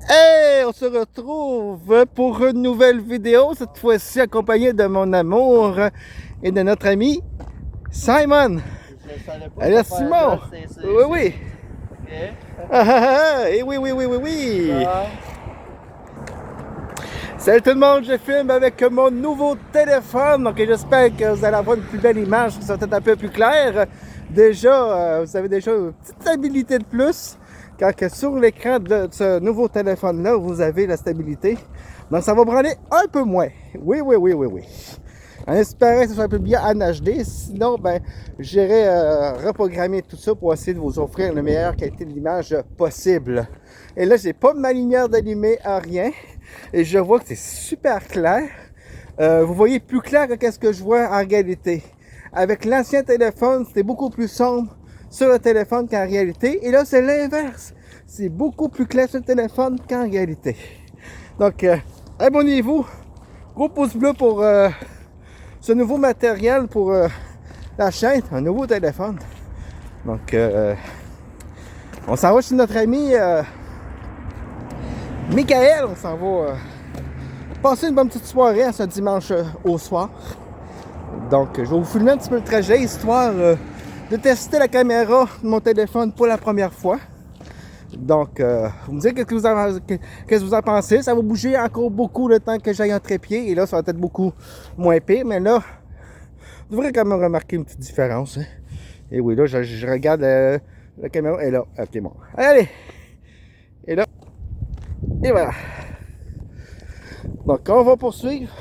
Hey, on se retrouve pour une nouvelle vidéo, cette fois-ci accompagné de mon amour et de notre ami Simon. Allez, Simon. Oui, oui. Ok. Et oui, oui, oui, oui, oui. Salut tout le monde, je filme avec mon nouveau téléphone, donc j'espère que vous allez avoir une plus belle image, que ça va être un peu plus clair. Déjà, vous avez déjà une petite stabilité de plus, car que sur l'écran de ce nouveau téléphone-là, vous avez la stabilité. Donc ça va branler un peu moins. Oui, oui, oui, oui, oui. En espérant que ce soit un peu bien en HD, sinon, ben, j'irai reprogrammer tout ça pour essayer de vous offrir la meilleure qualité de l'image possible. Et là, j'ai pas ma lumière d'allumée à rien. Et je vois que c'est super clair. Vous voyez plus clair que ce que je vois en réalité. Avec l'ancien téléphone, c'était beaucoup plus sombre sur le téléphone qu'en réalité. Et là, c'est l'inverse. C'est beaucoup plus clair sur le téléphone qu'en réalité. Donc, abonnez-vous. Gros pouce bleu pour ce nouveau matériel pour la chaîne. Un nouveau téléphone. Donc, on s'en va chez notre ami Michael. On s'en va passer une bonne petite soirée à ce dimanche au soir. Donc, je vais vous filmer un petit peu le trajet, histoire de tester la caméra de mon téléphone pour la première fois. Donc, vous me dites qu'est-ce que vous en pensez. Ça va bouger encore beaucoup le temps que j'aille en trépied. Et là, ça va être beaucoup moins pire. Mais là, vous devrez quand même remarquer une petite différence. Hein. Et oui, là, je regarde la caméra. Et là, ok, bon. Allez! Et là, et voilà. Donc, on va poursuivre.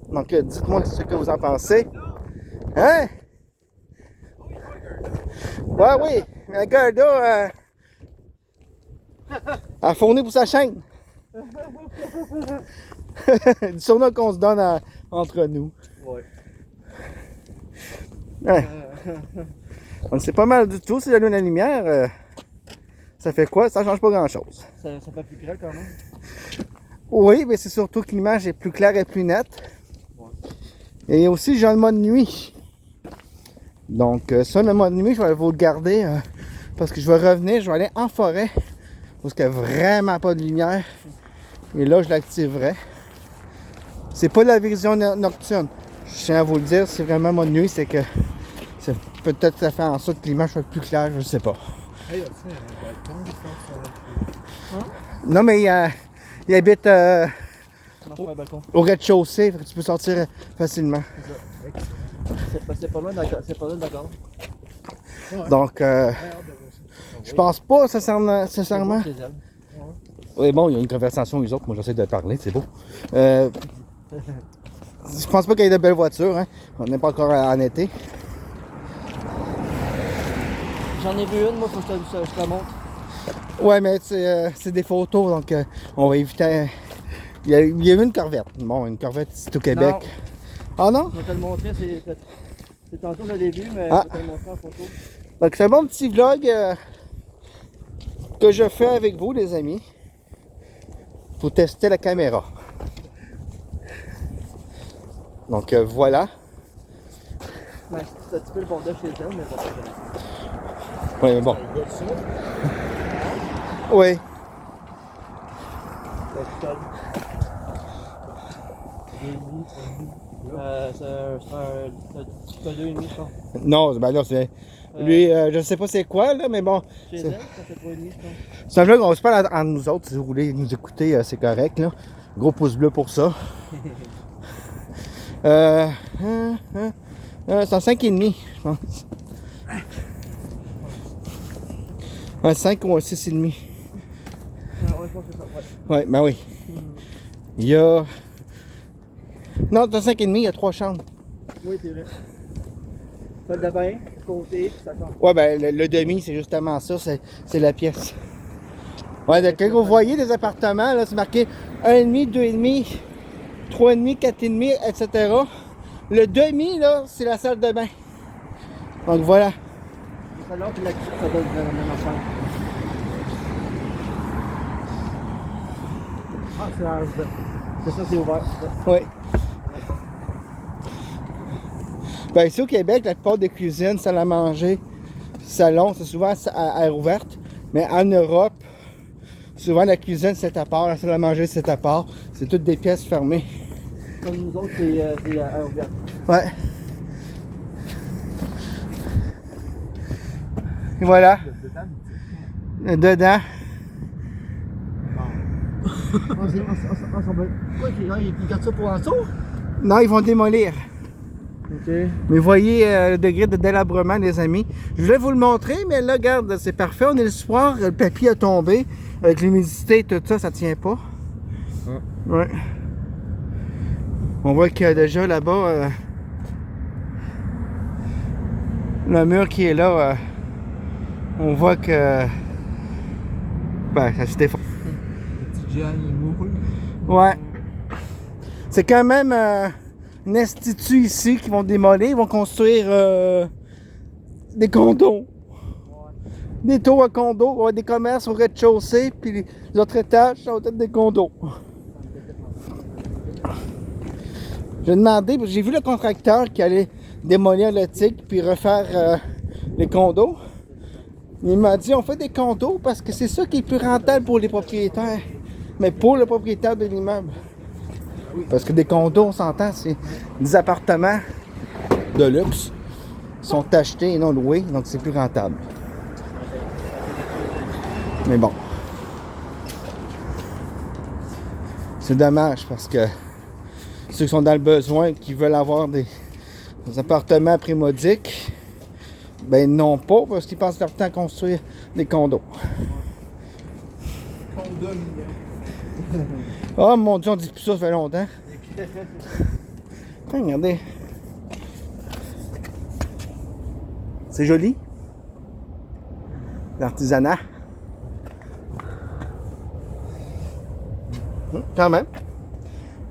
Donc, dites-moi ce que vous en pensez. Hein? Ouais, oui. Mais le gars, là, a fourni pour sa chaîne. Du surnom qu'on se donne entre nous. Ouais. Hein? Donc, c'est pas mal du tout. Si j'allume la lumière, ça fait quoi? Ça change pas grand-chose. Ça fait plus clair quand même. Oui, mais c'est surtout que l'image est plus claire et plus nette. Ouais. Et aussi, j'ai le mode nuit. Donc, ça, le mode nuit, je vais vous le garder parce que je vais revenir, je vais aller en forêt parce qu'il n'y a vraiment pas de lumière. Et là, je l'activerai. C'est pas la vision nocturne. Je tiens à vous le dire, c'est vraiment mode nuit, c'est que peut-être ça fait en sorte que l'image soit plus claire, je sais pas. Hey, tu sais, un balcon, je pense. Hein? Non, mais il habite Un balcon. au rez-de-chaussée, tu peux sortir facilement. C'est pas loin de la gare. Donc, je pense pas sincèrement. Oui, bon, il y a une conversation, les autres. Moi, j'essaie de parler, c'est beau. Je pense pas qu'il y ait de belles voitures. Hein. On n'est pas encore en été. J'en ai vu une, moi, faut que je te la montre. Ouais, mais c'est des photos, donc on va éviter. Il y a eu une Corvette. Bon, une Corvette, c'est au Québec. Non. Ah non? Je vais te le montrer, c'est tantôt je l'ai vu, mais Ah. je vais te le montrer en photo. Donc, c'est un bon petit vlog que je fais avec vous, les amis, pour tester la caméra. Donc, voilà. Ouais, c'est un petit peu le bordel chez elle, mais bon. Oui, mais bon. Oui. C'est un 2,5, je pense. Non, ben là, c'est. Lui, je sais pas c'est quoi, là, mais bon. Chez elle, ça fait 3,5, je pense. C'est un vlog, on se parle entre nous autres. Si vous voulez nous écouter, c'est correct, là. Gros pouce bleu pour ça. C'est un 5,5, je pense. Un 5 ou un 6,5. Ouais, je pense que c'est ça, ouais. Ouais, ben oui. Il y a. Non, c'est un 5,5, il y a 3 chambres. Oui, c'est vrai. Salle de bain, côté, puis ça change. Ouais, ben le demi, c'est justement ça, c'est la pièce. Ouais, donc, quand vous voyez des appartements, là, c'est marqué 1,5, 2,5, 3,5, 4,5, etc. Le demi, là, c'est la salle de bain. Donc voilà. Le salon puis la cuisine, ça doit être la même affaire. Ah, c'est ça, c'est ouvert. Oui. Ben ici au Québec, la plupart des cuisines, salle à manger, salon, c'est souvent à air ouverte. Mais en Europe, Souvent, la cuisine, c'est à part. La salle à manger, c'est à part. C'est toutes des pièces fermées. Comme nous autres, c'est à ouvert. Ouais. Et voilà. Dedans. Quoi, ils gardent ça pour en dessous? Non, ils vont démolir. Ok. Mais voyez le degré de délabrement, les amis. Je voulais vous le montrer, mais là, regarde, c'est parfait. On est le soir, le papier a tombé. Avec l'humidité et tout ça, ça tient pas. Ouais. On voit qu'il y a déjà là-bas le mur qui est là. On voit que ben, ça se défend. Le petit Jean, il moule. Ouais. C'est quand même un institut ici qu'ils vont démolir. Ils vont construire des condos. Des tours à condos. Il va y avoir des commerces au rez-de-chaussée. Puis les autres étages, ça va être des condos. J'ai demandé, parce que j'ai vu le contracteur qui allait démolir le TIC puis refaire les condos. Il m'a dit on fait des condos parce que c'est ça qui est plus rentable pour les propriétaires. Mais pour le propriétaire de l'immeuble. Parce que des condos, on s'entend, c'est des appartements de luxe. Sont achetés et non loués, donc c'est plus rentable. Mais bon. C'est dommage parce que ceux qui sont dans le besoin, qui veulent avoir des appartements primodiques, ben non pas parce qu'ils passent leur temps à construire des condos. Oh mon Dieu, on dit plus ça, ça fait longtemps. Regardez. C'est joli. L'artisanat. Quand même.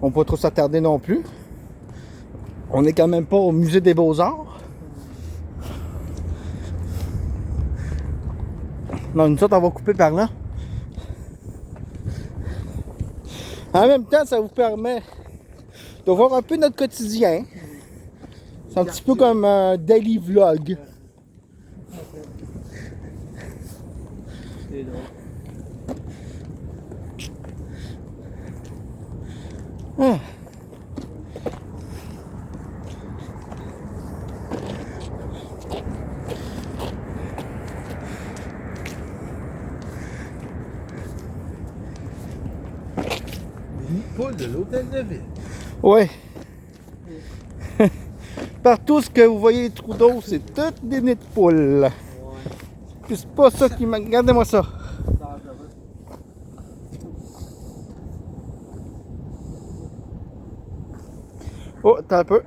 On ne peut pas trop s'attarder non plus. On n'est quand même pas au musée des Beaux-Arts. Non, nous autres, on va couper par là. En même temps, ça vous permet de voir un peu notre quotidien. C'est un petit peu comme un daily vlog. C'est drôle. Ah. Poule de l'hôtel de ville. Ouais. Partout ce que vous voyez les trous d'eau, c'est toutes des nids de poules. Ouais. Puis c'est pas ça qui m'a. Regardez-moi ça. Oh, attends un peu.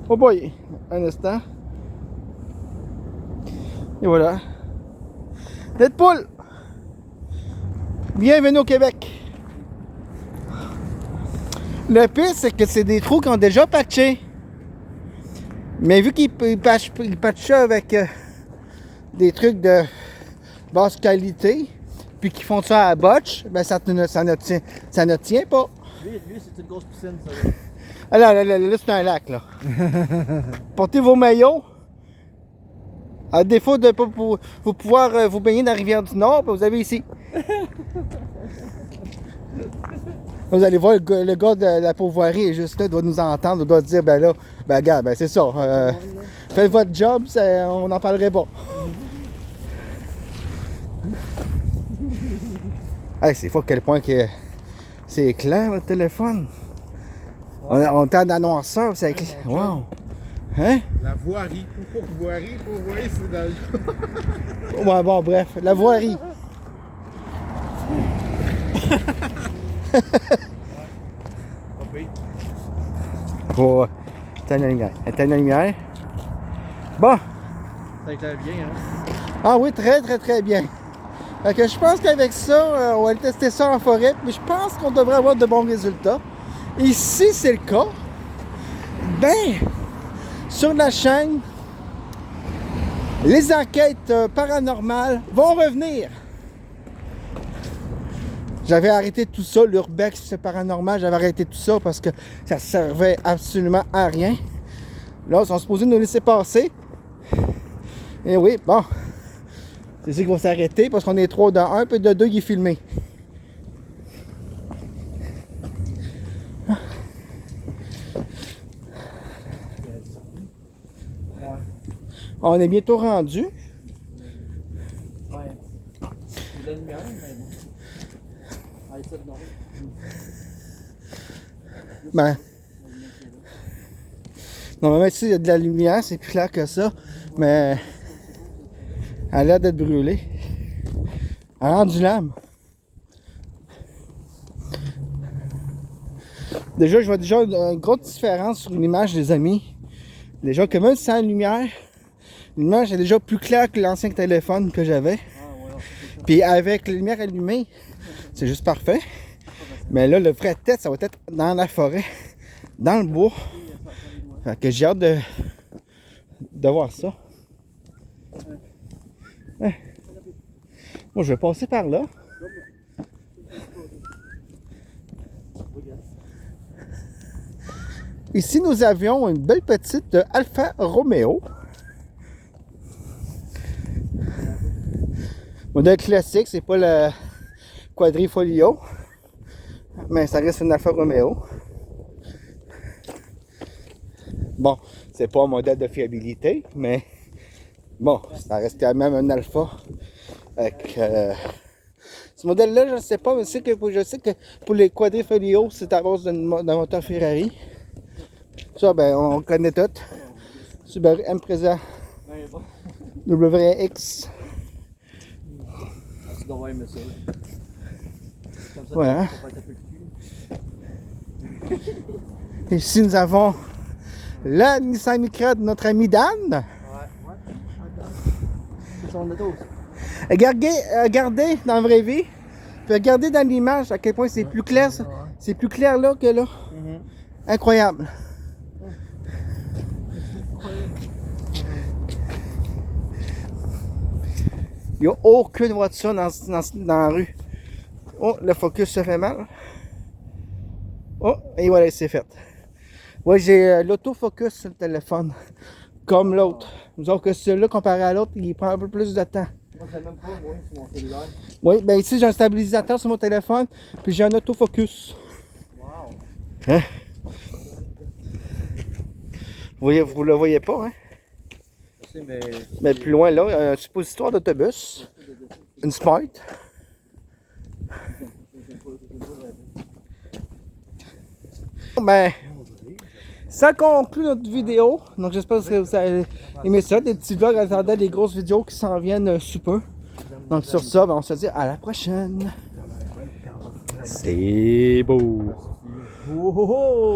Oh boy, un instant. Et voilà. Deadpool! Bienvenue au Québec. Le pire, c'est que c'est des trous qui ont déjà patché. Mais vu qu'ils patchent ça avec des trucs de basse qualité, puis qu'ils font ça à la botche, ben ça ne tient pas. Lui, c'est une grosse piscine, ça. Ah là, c'est un lac, là. Portez vos maillots. À défaut de ne pas vous pouvoir vous baigner dans la rivière du Nord, ben vous avez ici. Vous allez voir, le gars de la pourvoirie est juste là, doit nous entendre, doit dire, ben là, ben regarde, ben c'est ça. Faites votre job, on n'en parlerait pas. Hey, c'est fou à quel point que c'est clair, le téléphone. On est en noirceur, c'est clair. Wow! Hein? La voirie. Pourvoirie, c'est dans le... Ouais, bon, bref, la voirie. Pour éteindre la lumière. Éteindre la lumière. Bon. Ça éclaire bien, hein? Ah oui, très bien. Fait que je pense qu'avec ça, on va tester ça en forêt, mais je pense qu'on devrait avoir de bons résultats. Et si c'est le cas, ben, sur la chaîne, les enquêtes paranormales vont revenir. J'avais arrêté tout ça, l'urbex, c'est paranormal, j'avais arrêté tout ça parce que ça servait absolument à rien. Là, ils sont supposés nous laisser passer. Et oui, bon. C'est ça qu'il va s'arrêter parce qu'on est 3 dans 1, puis de 2, il est filmé. On est bientôt rendu. Ouais. C'est de la lumière, mais bon. Allez, ça, non. Ben. Normalement, ici, il y a de la lumière, c'est plus clair que ça. Mais. Elle a l'air d'être brûlée. Elle a rendu l'âme. Déjà, je vois déjà une grosse différence sur une image, les amis. Déjà que même sans lumière, l'image est déjà plus claire que l'ancien téléphone que j'avais. Puis avec la lumière allumée, c'est juste parfait. Mais là, le vrai test, ça va être dans la forêt, dans le bois. Fait que j'ai hâte de voir ça. Ouais. Bon, je vais passer par là. Ici, nous avions une belle petite Alfa Romeo. Modèle classique, c'est pas le Quadrifoglio, mais ça reste une Alfa Romeo. Bon, c'est pas un modèle de fiabilité, mais bon, ça reste quand même un Alfa. Avec, ce modèle-là, je ne sais pas, mais je sais que pour les Quadrifoglio, c'est à base d'un moteur Ferrari. Ça, ben, on connaît tout. Subaru Impreza WX. Tu dois aimer ça. Comme ça, Voilà. tu vas faire un peu de cul. Ici, nous avons la Nissan Micra de notre ami Dan. Ouais. C'est son auto. Regardez dans la vraie vie, puis regardez dans l'image à quel point c'est plus clair. C'est plus clair là que là. Incroyable. Il n'y a aucune voiture dans la rue. Oh, le focus se fait mal. Oh, et voilà, c'est fait. Ouais, j'ai l'autofocus sur le téléphone, comme l'autre. Nous autres que celui-là, comparé à l'autre, il prend un peu plus de temps. Moi, je l'ai même pas, moi, sur mon cellulaire. Oui, ben ici, j'ai un stabilisateur sur mon téléphone, puis j'ai un autofocus. Wow. Hein? Vous le voyez pas, hein? Je sais, mais. Mais plus loin, là, un suppositoire d'autobus. Une Smart. Ben, ça conclut notre vidéo. Donc, j'espère que vous avez aimé ça. Des petits vlogs attendant des grosses vidéos qui s'en viennent sous peu. Donc, sur ça, ben, on se dit à la prochaine. C'est beau. Oh, oh, oh.